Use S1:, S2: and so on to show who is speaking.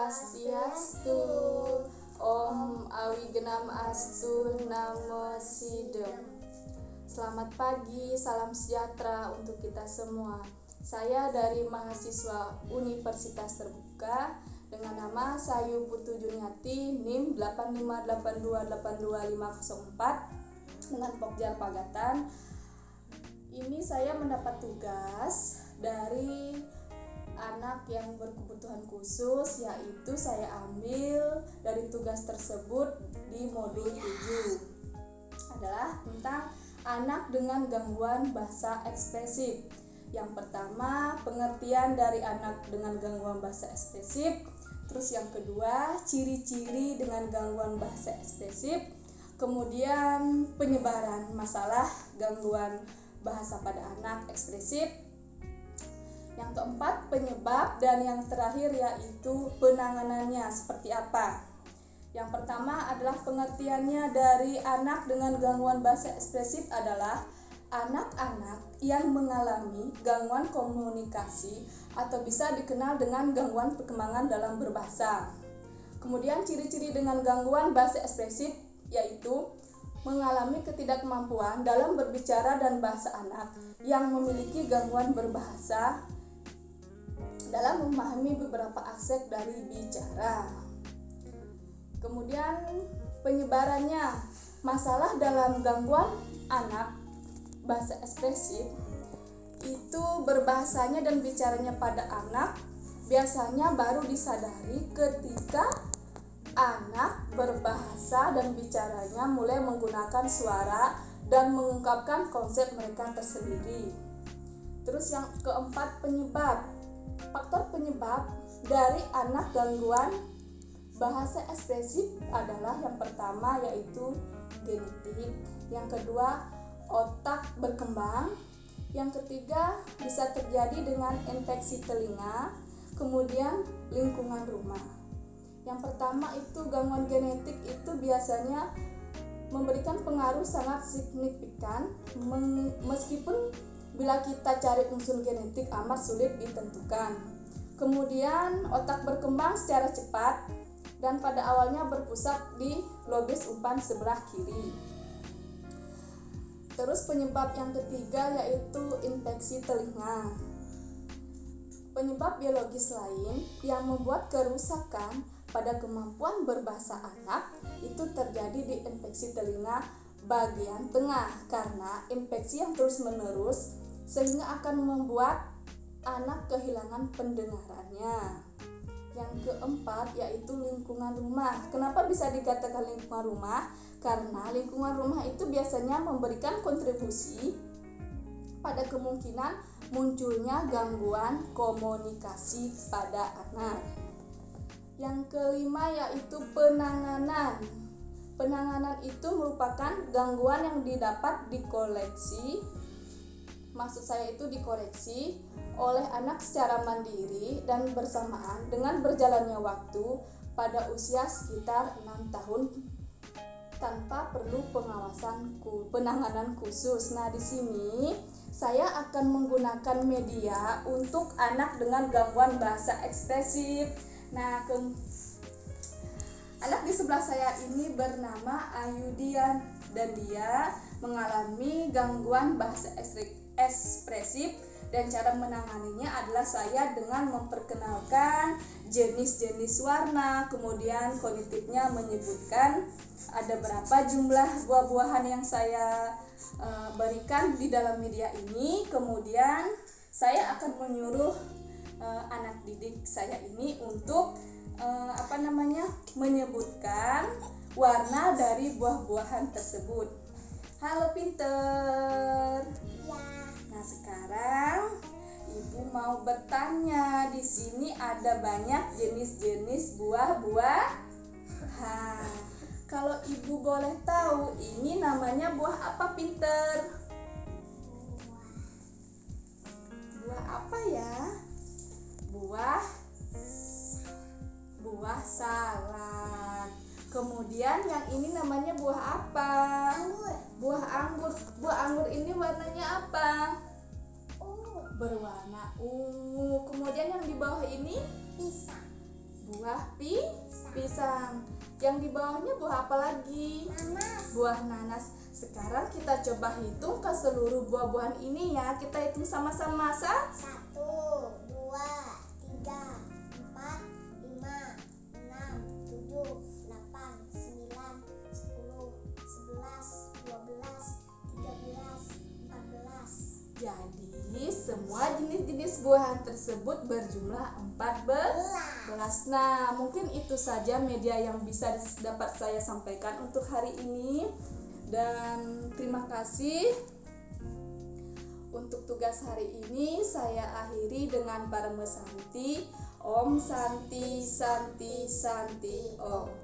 S1: Swastiastu. Om Awigenam Astu Namo Sidem. Selamat pagi, salam sejahtera untuk kita semua. Saya dari mahasiswa Universitas Terbuka dengan nama Sayu Putu Juniati, NIM 858282504 dengan Pokja Pagatan. Ini saya mendapat tugas dari anak yang berkebutuhan khusus, yaitu saya ambil dari tugas tersebut di modul 7 adalah tentang anak dengan gangguan bahasa ekspresif. Yang pertama, pengertian dari anak dengan gangguan bahasa ekspresif. Terus yang kedua, ciri-ciri dengan gangguan bahasa ekspresif. Kemudian penyebaran masalah gangguan bahasa pada anak ekspresif. Yang keempat, penyebab, dan yang terakhir yaitu penanganannya seperti apa. Yang pertama adalah pengertiannya dari anak dengan gangguan bahasa ekspresif adalah anak-anak yang mengalami gangguan komunikasi atau bisa dikenal dengan gangguan perkembangan dalam berbahasa. Kemudian ciri-ciri dengan gangguan bahasa ekspresif yaitu mengalami ketidakmampuan dalam berbicara dan bahasa anak yang memiliki gangguan berbahasa dalam memahami beberapa aspek dari bicara. Kemudian penyebarannya, masalah dalam gangguan anak bahasa ekspresif itu berbahasanya dan bicaranya pada anak biasanya baru disadari ketika anak berbahasa dan bicaranya mulai menggunakan suara dan mengungkapkan konsep mereka tersendiri. Terus yang keempat, penyebab. Faktor penyebab dari anak gangguan bahasa ekspresif adalah yang pertama yaitu genetik, yang kedua otak berkembang, yang ketiga bisa terjadi dengan infeksi telinga, kemudian lingkungan rumah. Yang pertama itu gangguan genetik itu biasanya memberikan pengaruh sangat signifikan meskipun bila kita cari unsur genetik amat sulit ditentukan. Kemudian otak berkembang secara cepat dan pada awalnya berpusat di lobis umpan sebelah kiri. Terus penyebab yang ketiga yaitu infeksi telinga. Penyebab biologis lain yang membuat kerusakan pada kemampuan berbahasa anak itu terjadi di infeksi telinga bagian tengah karena infeksi yang terus-menerus sehingga akan membuat anak kehilangan pendengarannya. Yang keempat yaitu lingkungan rumah. Kenapa bisa dikatakan lingkungan rumah? Karena lingkungan rumah itu biasanya memberikan kontribusi pada kemungkinan munculnya gangguan komunikasi pada anak. Yang kelima yaitu penanganan. Penanganan itu merupakan gangguan yang didapat maksud saya itu dikoreksi oleh anak secara mandiri dan bersamaan dengan berjalannya waktu pada usia sekitar 6 tahun tanpa perlu penanganan khusus. Nah, di sini saya akan menggunakan media untuk anak dengan gangguan bahasa ekspresif. Nah, anak di sebelah saya ini bernama Ayudian dan dia mengalami gangguan bahasa ekspresif dan cara menanganinya adalah saya dengan memperkenalkan jenis-jenis warna, kemudian kognitifnya menyebutkan ada berapa jumlah buah-buahan yang saya berikan di dalam media ini, kemudian saya akan menyuruh anak didik saya ini untuk menyebutkan warna dari buah-buahan tersebut. Halo pinter.
S2: Ya.
S1: Nah, sekarang Ibu mau bertanya. Di sini ada banyak jenis-jenis buah-buahan. Kalau Ibu boleh tahu, ini namanya buah apa, pinter? Buah apa ya? Buah salad. Kemudian yang ini namanya buah apa?
S2: Anggur.
S1: Buah anggur. Buah anggur ini warnanya apa?
S2: Ungu.
S1: Berwarna ungu. Kemudian yang di bawah ini?
S2: Pisang.
S1: buah pisang. Yang di bawahnya buah apa lagi?
S2: Nanas.
S1: Buah nanas. Sekarang kita coba hitung ke seluruh buah-buahan ini ya. Kita hitung sama-sama.
S2: 1, 2, 3, 4, 5, 6, 7, 8, 9, 10, 11, 12, 13, 14.
S1: Jadi semua jenis-jenis buah tersebut berjumlah 14. Nah, mungkin itu saja media yang bisa dapat saya sampaikan untuk hari ini. Dan terima kasih. Untuk tugas hari ini saya akhiri dengan Parama Santi. Om Santi Santi Santi Om.